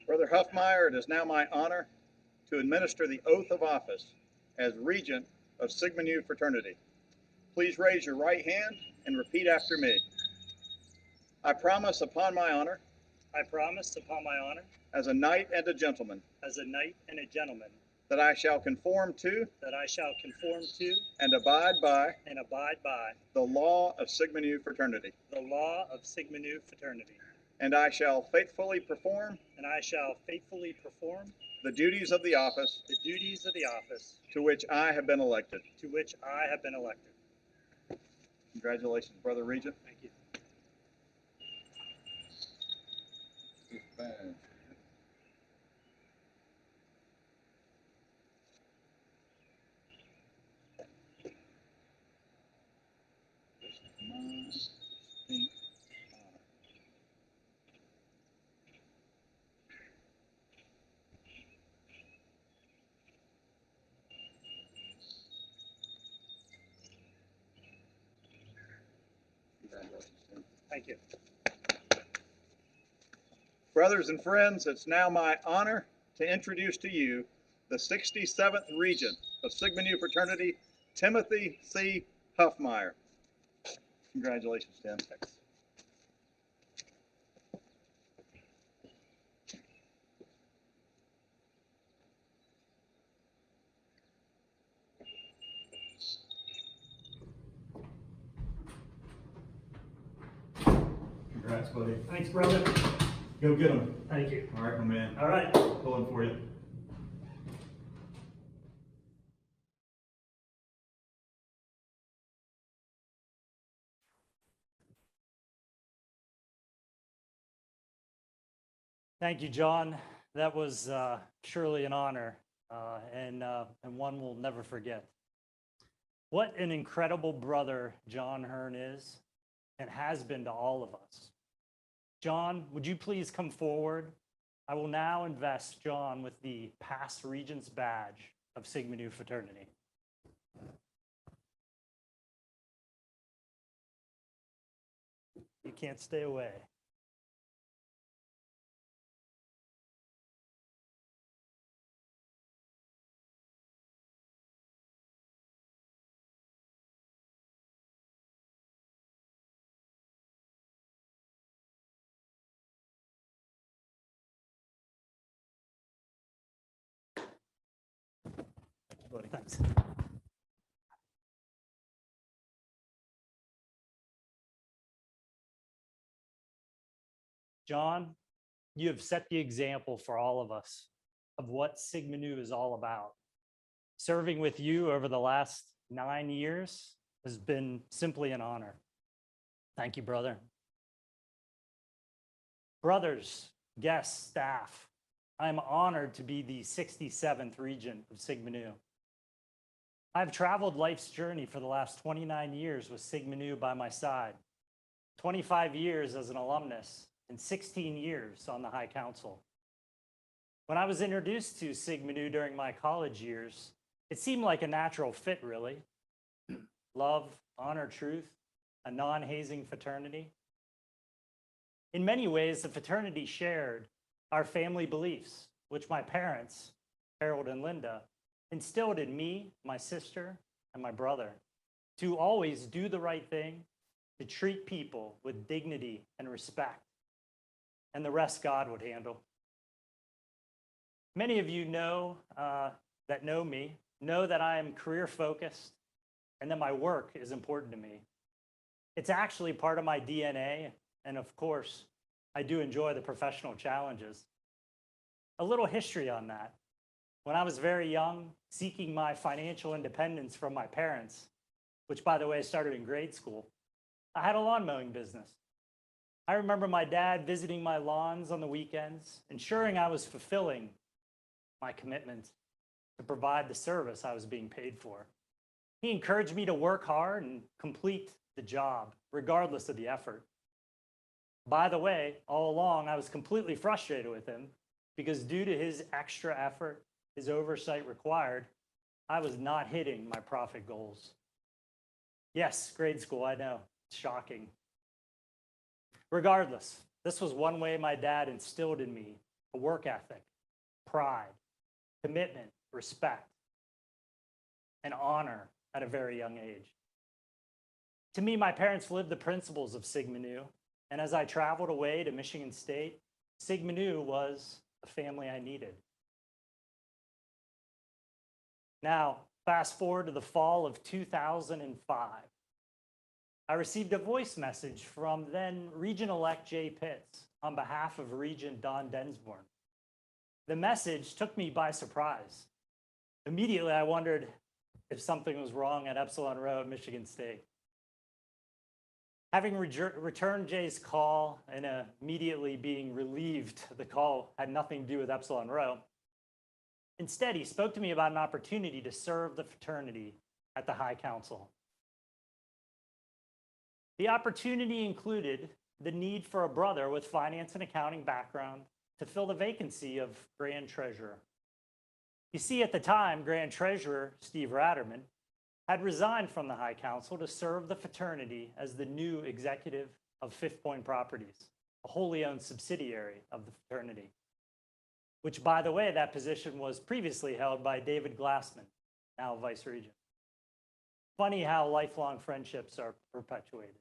Brother Huffmyer, it is now my honor to administer the oath of office as Regent of Sigma Nu Fraternity. Please raise your right hand and repeat after me. I promise upon my honor, I promise upon my honor, as a knight and a gentleman, as a knight and a gentleman, that I shall conform to that I shall conform to and abide by the law of Sigma Nu Fraternity, the law of Sigma Nu Fraternity, and I shall faithfully perform and I shall faithfully perform the duties of the office to which I have been elected. Congratulations, Brother Regent. Thank you. Thank you. Brothers and friends, it's now my honor to introduce to you the 67th Regent of Sigma Nu Fraternity, Timothy C. Huffmyer. Congratulations, Tim. Thanks. Congrats, buddy. Thanks, brother. Go get them. Thank you. All right, my man. All right. Pulling for you. Thank you, John. That was surely an honor and one we'll never forget. What an incredible brother John Hearn is and has been to all of us. John, would you please come forward? I will now invest John with the Past Regent's Badge of Sigma Nu Fraternity. You can't stay away. Thanks. John, you have set the example for all of us of what Sigma Nu is all about. Serving with you over the last 9 years has been simply an honor. Thank you, brother. Brothers, guests, staff, I'm honored to be the 67th Regent of Sigma Nu. I've traveled life's journey for the last 29 years with Sigma Nu by my side, 25 years as an alumnus, and 16 years on the High Council. When I was introduced to Sigma Nu during my college years, it seemed like a natural fit, really. Love, honor, truth, a non-hazing fraternity. In many ways, the fraternity shared our family beliefs, which my parents, Harold and Linda, instilled in me, my sister, and my brother to always do the right thing, to treat people with dignity and respect, and the rest God would handle. Many of you know that know me, know that I am career focused and that my work is important to me. It's actually part of my DNA, and of course, I do enjoy the professional challenges. A little history on that. When I was very young, seeking my financial independence from my parents, which by the way started in grade school, I had a lawn mowing business. I remember my dad visiting my lawns on the weekends, ensuring I was fulfilling my commitment to provide the service I was being paid for. He encouraged me to work hard and complete the job, regardless of the effort. By the way, all along, I was completely frustrated with him because due to his extra effort, his oversight required, I was not hitting my profit goals. Yes, grade school, I know, it's shocking. Regardless, this was one way my dad instilled in me a work ethic, pride, commitment, respect, and honor at a very young age. To me, my parents lived the principles of Sigma Nu, and as I traveled away to Michigan State, Sigma Nu was a family I needed. Now, fast forward to the fall of 2005. I received a voice message from then Regent-elect Jay Pitts on behalf of Regent Don Densborn. The message took me by surprise. Immediately, I wondered if something was wrong at Epsilon Row at Michigan State. Having returned Jay's call and immediately being relieved the call had nothing to do with Epsilon Row, instead, he spoke to me about an opportunity to serve the fraternity at the High Council. The opportunity included the need for a brother with finance and accounting background to fill the vacancy of Grand Treasurer. You see, at the time, Grand Treasurer Steve Ratterman had resigned from the High Council to serve the fraternity as the new executive of Fifth Point Properties, a wholly owned subsidiary of the fraternity, which, by the way, that position was previously held by David Glassman, now Vice Regent. Funny how lifelong friendships are perpetuated.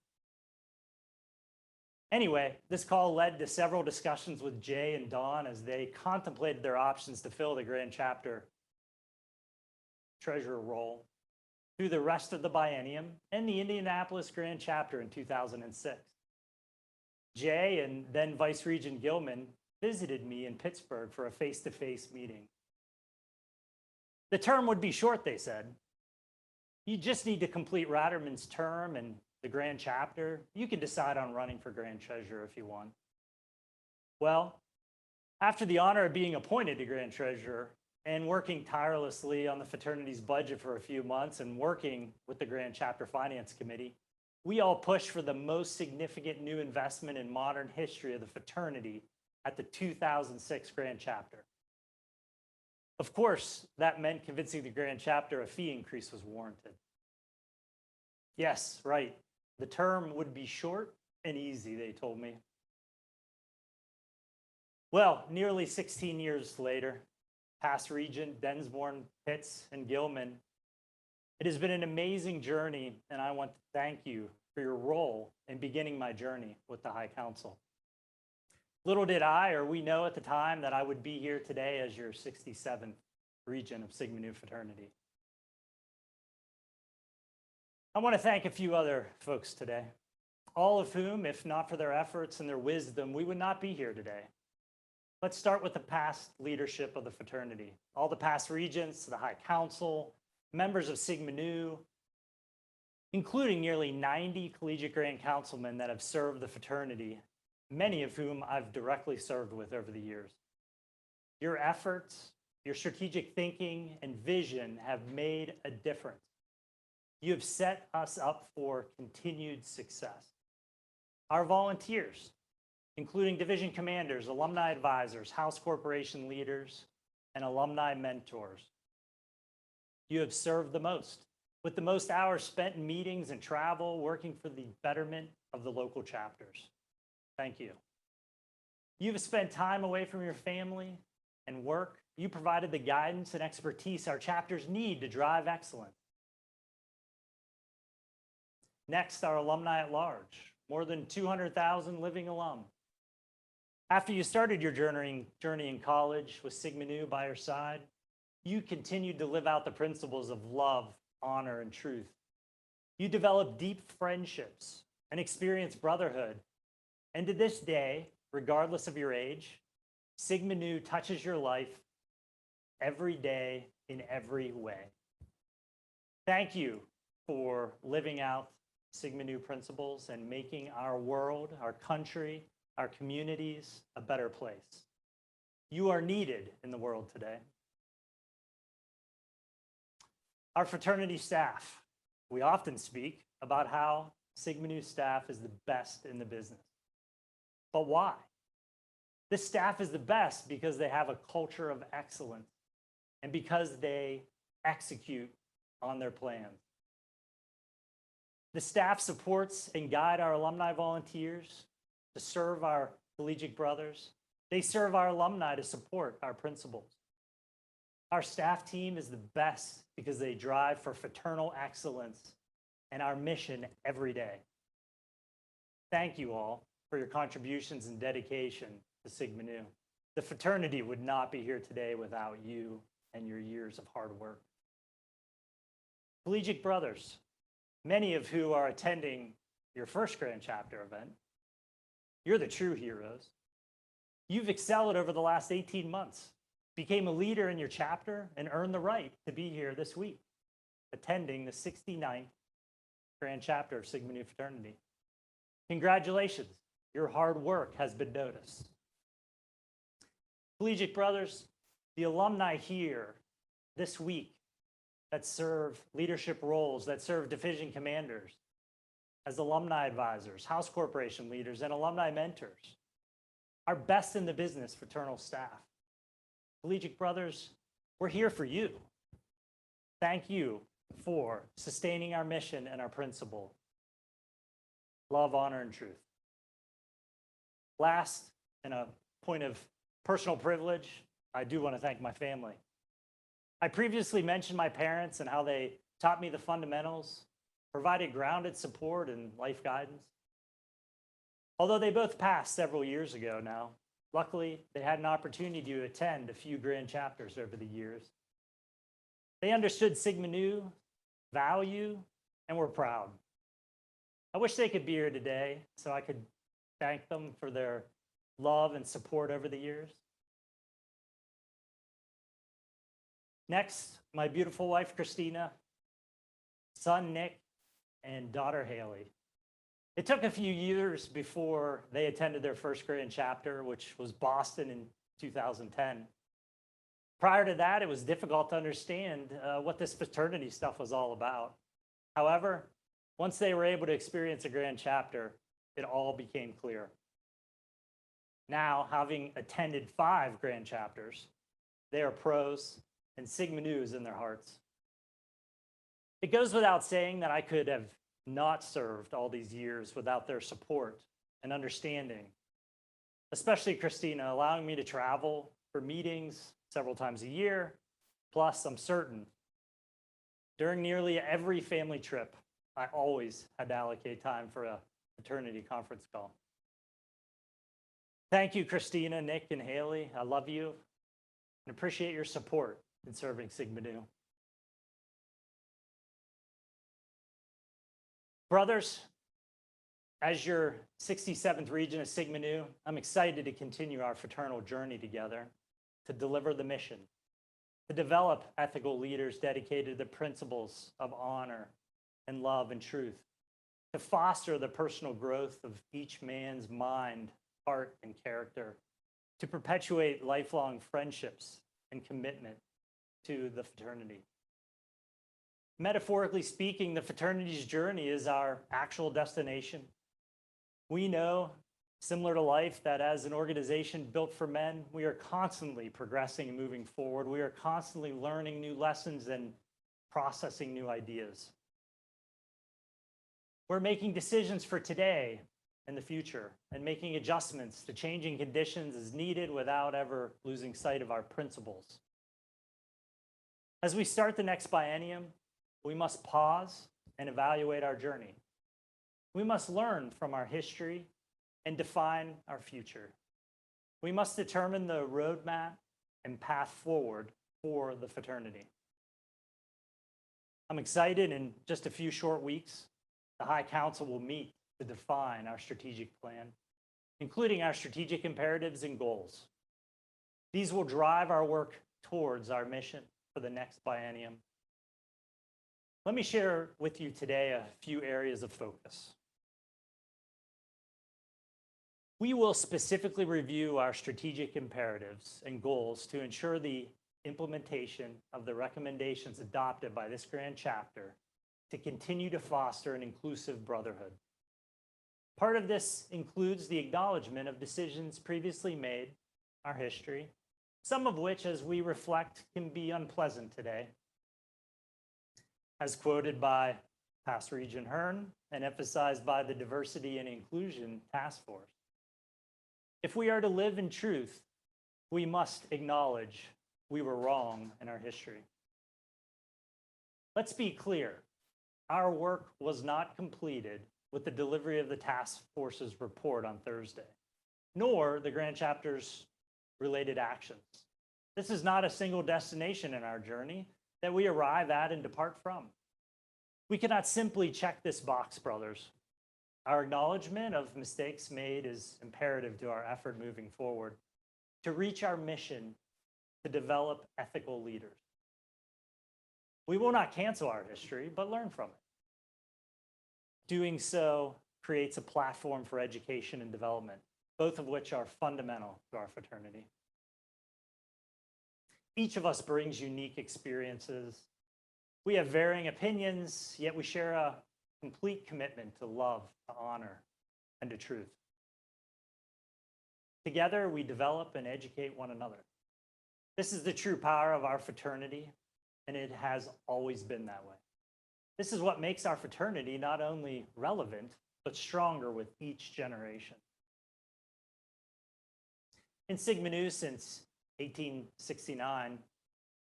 Anyway, this call led to several discussions with Jay and Don as they contemplated their options to fill the Grand Chapter Treasurer role through the rest of the biennium and the Indianapolis Grand Chapter in 2006. Jay and then Vice Regent Gilman visited me in Pittsburgh for a face-to-face meeting. The term would be short, they said. You just need to complete Ratterman's term and the Grand Chapter. You can decide on running for Grand Treasurer if you want. Well, after the honor of being appointed to Grand Treasurer and working tirelessly on the fraternity's budget for a few months and working with the Grand Chapter Finance Committee, we all pushed for the most significant new investment in modern history of the fraternity at the 2006 Grand Chapter. Of course, that meant convincing the Grand Chapter a fee increase was warranted. Yes, right. The term would be short and easy, they told me. Well, nearly 16 years later, past Regent, Densborn, Pitts, and Gilman, it has been an amazing journey, and I want to thank you for your role in beginning my journey with the High Council. Little did I, or we know at the time, that I would be here today as your 67th Regent of Sigma Nu Fraternity. I want to thank a few other folks today, all of whom, if not for their efforts and their wisdom, we would not be here today. Let's start with the past leadership of the fraternity. All the past regents, the High Council, members of Sigma Nu, including nearly 90 collegiate grand councilmen that have served the fraternity, many of whom I've directly served with over the years. Your efforts, your strategic thinking, and vision have made a difference. You have set us up for continued success. Our volunteers, including division commanders, alumni advisors, house corporation leaders, and alumni mentors. You have served the most, with the most hours spent in meetings and travel, working for the betterment of the local chapters. Thank you. You've spent time away from your family and work. You provided the guidance and expertise our chapters need to drive excellence. Next, our alumni at large, more than 200,000 living alum. After you started your journey in college with Sigma Nu by your side, you continued to live out the principles of love, honor, and truth. You developed deep friendships and experienced brotherhood. And to this day, regardless of your age, Sigma Nu touches your life every day in every way. Thank you for living out Sigma Nu principles and making our world, our country, our communities a better place. You are needed in the world today. Our fraternity staff, we often speak about how Sigma Nu staff is the best in the business. But why? This staff is the best because they have a culture of excellence and because they execute on their plans. The staff supports and guide our alumni volunteers to serve our collegiate brothers. They serve our alumni to support our principals. Our staff team is the best because they drive for fraternal excellence and our mission every day. Thank you all for your contributions and dedication to Sigma Nu. The fraternity would not be here today without you and your years of hard work. Collegiate brothers, many of who are attending your first Grand Chapter event, you're the true heroes. You've excelled over the last 18 months, became a leader in your chapter, and earned the right to be here this week, attending the 69th Grand Chapter of Sigma Nu Fraternity. Congratulations, your hard work has been noticed. Collegiate brothers, the alumni here this week that serve leadership roles, that serve division commanders, as alumni advisors, house corporation leaders, and alumni mentors, our best in the business fraternal staff. Collegiate brothers, we're here for you. Thank you for sustaining our mission and our principle. Love, honor, and truth. Last, and a point of personal privilege, I do want to thank my family. I previously mentioned my parents and how they taught me the fundamentals, provided grounded support and life guidance. Although they both passed several years ago now, luckily they had an opportunity to attend a few Grand Chapters over the years. They understood Sigma Nu, value, and were proud. I wish they could be here today so I could thank them for their love and support over the years. Next, my beautiful wife, Christina, son, Nick, and daughter, Haley. It took a few years before they attended their first Grand Chapter, which was Boston in 2010. Prior to that, it was difficult to understand what this fraternity stuff was all about. However, once they were able to experience a Grand Chapter, it all became clear. Now, having attended 5 Grand Chapters, they are pros, and Sigma Nu is in their hearts. It goes without saying that I could have not served all these years without their support and understanding, especially Christina, allowing me to travel for meetings several times a year. Plus, I'm certain during nearly every family trip, I always had to allocate time for a fraternity conference call. Thank you, Christina, Nick, and Haley. I love you and appreciate your support in serving Sigma Nu. Brothers, as your 67th Regent of Sigma Nu, I'm excited to continue our fraternal journey together to deliver the mission, to develop ethical leaders dedicated to the principles of honor and love and truth, to foster the personal growth of each man's mind, heart, and character, to perpetuate lifelong friendships and commitment to the fraternity. Metaphorically speaking, the fraternity's journey is our actual destination. We know, similar to life, that as an organization built for men, we are constantly progressing and moving forward. We are constantly learning new lessons and processing new ideas. We're making decisions for today and the future and making adjustments to changing conditions as needed without ever losing sight of our principles. As we start the next biennium, we must pause and evaluate our journey. We must learn from our history and define our future. We must determine the roadmap and path forward for the fraternity. I'm excited in just a few short weeks, the High Council will meet to define our strategic plan, including our strategic imperatives and goals. These will drive our work towards our mission for the next biennium. Let me share with you today a few areas of focus. We will specifically review our strategic imperatives and goals to ensure the implementation of the recommendations adopted by this grand chapter to continue to foster an inclusive brotherhood. Part of this includes the acknowledgement of decisions previously made, our history, some of which, as we reflect, can be unpleasant today. As quoted by past Regent Hearn and emphasized by the Diversity and Inclusion Task Force. If we are to live in truth, we must acknowledge we were wrong in our history. Let's be clear, our work was not completed with the delivery of the task force's report on Thursday, nor the Grand Chapter's related actions. This is not a single destination in our journey that we arrive at and depart from. We cannot simply check this box, brothers. Our acknowledgement of mistakes made is imperative to our effort moving forward to reach our mission to develop ethical leaders. We will not cancel our history, but learn from it. Doing so creates a platform for education and development, both of which are fundamental to our fraternity. Each of us brings unique experiences. We have varying opinions, yet we share a complete commitment to love, to honor, and to truth. Together, we develop and educate one another. This is the true power of our fraternity, and it has always been that way. This is what makes our fraternity not only relevant, but stronger with each generation. In Sigma Nu since 1869,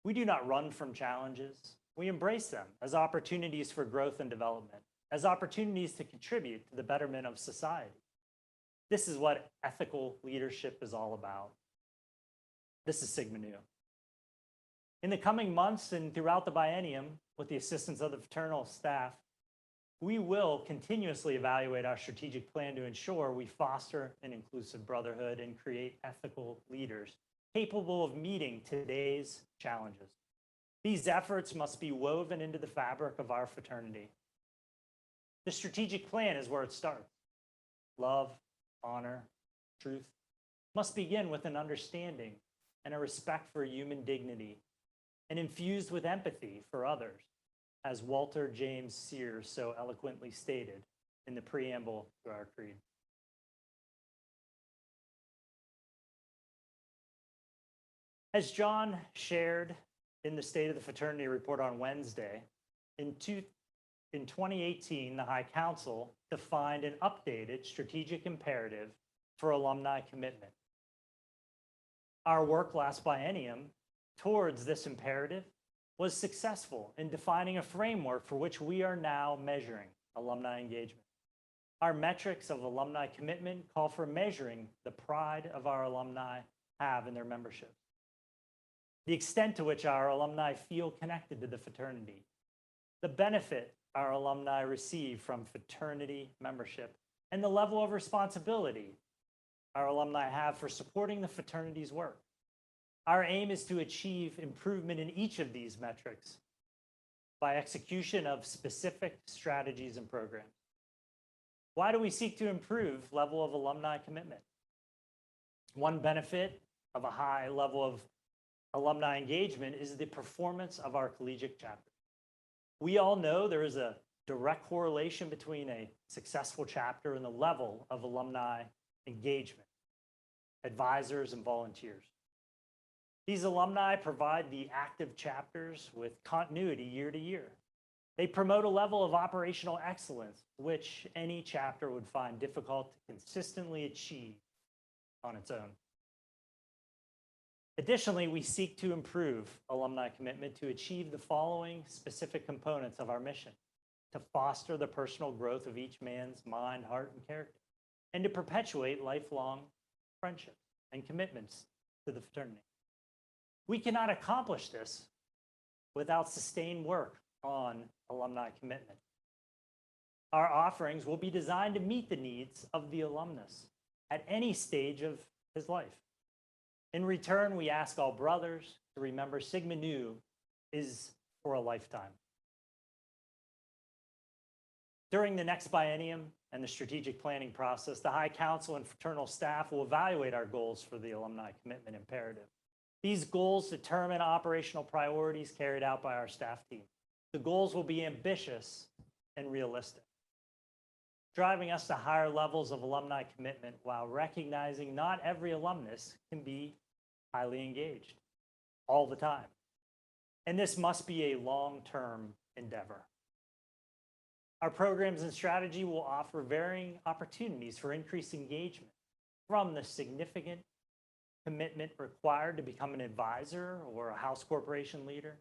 we do not run from challenges. We embrace them as opportunities for growth and development, as opportunities to contribute to the betterment of society. This is what ethical leadership is all about. This is Sigma Nu. In the coming months and throughout the biennium, with the assistance of the fraternal staff, we will continuously evaluate our strategic plan to ensure we foster an inclusive brotherhood and create ethical leaders capable of meeting today's challenges. These efforts must be woven into the fabric of our fraternity. The strategic plan is where it starts. Love, honor, truth must begin with an understanding and a respect for human dignity, and infused with empathy for others, as Walter James Sears so eloquently stated in the preamble to our creed. As John shared in the State of the Fraternity report on Wednesday, in 2018, the High Council defined an updated strategic imperative for alumni commitment. Our work last biennium towards this imperative was successful in defining a framework for which we are now measuring alumni engagement. Our metrics of alumni commitment call for measuring the pride of our alumni have in their membership, the extent to which our alumni feel connected to the fraternity, the benefit our alumni receive from fraternity membership, and the level of responsibility our alumni have for supporting the fraternity's work. Our aim is to achieve improvement in each of these metrics by execution of specific strategies and programs. Why do we seek to improve level of alumni commitment? One benefit of a high level of alumni engagement is the performance of our collegiate chapter. We all know there is a direct correlation between a successful chapter and the level of alumni engagement, advisors, and volunteers. These alumni provide the active chapters with continuity year to year. They promote a level of operational excellence, which any chapter would find difficult to consistently achieve on its own. Additionally, we seek to improve alumni commitment to achieve the following specific components of our mission: to foster the personal growth of each man's mind, heart, and character, and to perpetuate lifelong friendships and commitments to the fraternity. We cannot accomplish this without sustained work on alumni commitment. Our offerings will be designed to meet the needs of the alumnus at any stage of his life. In return, we ask all brothers to remember Sigma Nu is for a lifetime. During the next biennium and the strategic planning process, the High Council and fraternal staff will evaluate our goals for the alumni commitment imperative. These goals determine operational priorities carried out by our staff team. The goals will be ambitious and realistic, driving us to higher levels of alumni commitment while recognizing not every alumnus can be highly engaged all the time. And this must be a long-term endeavor. Our programs and strategy will offer varying opportunities for increased engagement, from the significant commitment required to become an advisor or a house corporation leader,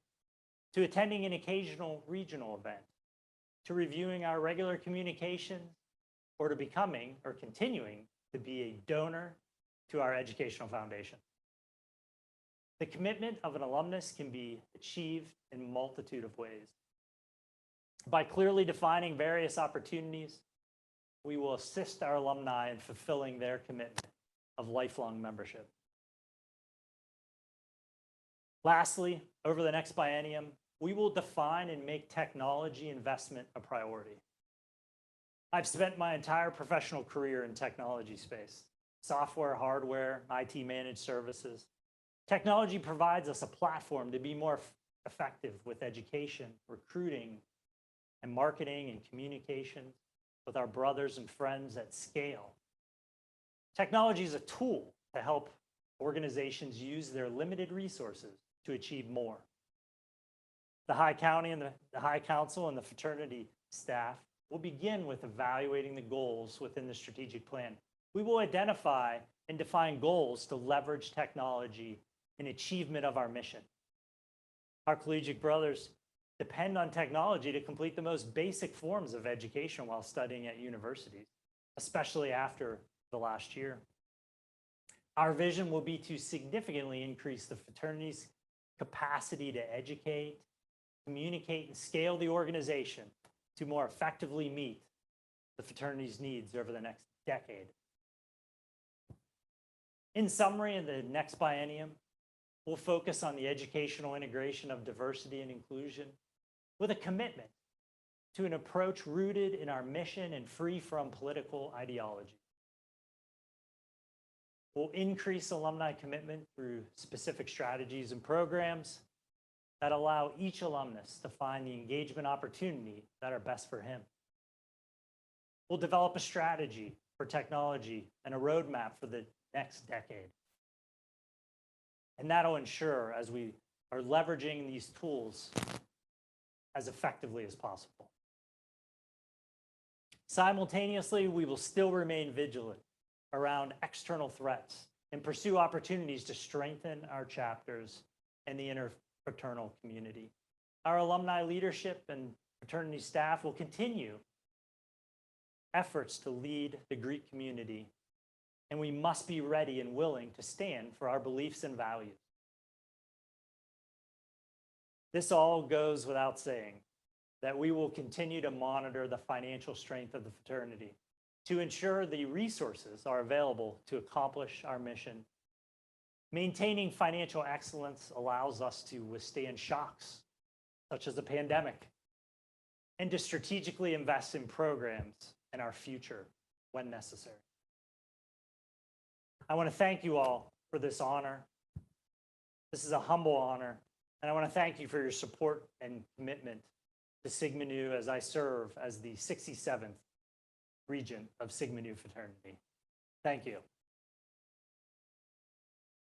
to attending an occasional regional event, to reviewing our regular communications, or to becoming or continuing to be a donor to our educational foundation. The commitment of an alumnus can be achieved in a multitude of ways. By clearly defining various opportunities, we will assist our alumni in fulfilling their commitment of lifelong membership. Lastly, over the next biennium, we will define and make technology investment a priority. I've spent my entire professional career in technology space, software, hardware, IT managed services. Technology provides us a platform to be more effective with education, recruiting, and marketing and communication with our brothers and friends at scale. Technology is a tool to help organizations use their limited resources to achieve more. The High County and the High Council and the fraternity staff will begin with evaluating the goals within the strategic plan. We will identify and define goals to leverage technology in achievement of our mission. Our collegiate brothers depend on technology to complete the most basic forms of education while studying at universities, especially after the last year. Our vision will be to significantly increase the fraternity's capacity to educate, communicate, and scale the organization to more effectively meet the fraternity's needs over the next decade. In summary, in the next biennium, we'll focus on the educational integration of diversity and inclusion with a commitment to an approach rooted in our mission and free from political ideology. We'll increase alumni commitment through specific strategies and programs that allow each alumnus to find the engagement opportunity that are best for him. We'll develop a strategy for technology and a roadmap for the next decade. And that'll ensure as we are leveraging these tools as effectively as possible. Simultaneously, we will still remain vigilant around external threats and pursue opportunities to strengthen our chapters and the interfraternal community. Our alumni leadership and fraternity staff will continue efforts to lead the Greek community, and we must be ready and willing to stand for our beliefs and values. This all goes without saying that we will continue to monitor the financial strength of the fraternity to ensure the resources are available to accomplish our mission. Maintaining financial excellence allows us to withstand shocks, such as the pandemic, and to strategically invest in programs and our future when necessary. I want to thank you all for this honor. This is a humble honor, and I want to thank you for your support and commitment to Sigma Nu as I serve as the 67th Regent of Sigma Nu Fraternity. Thank you.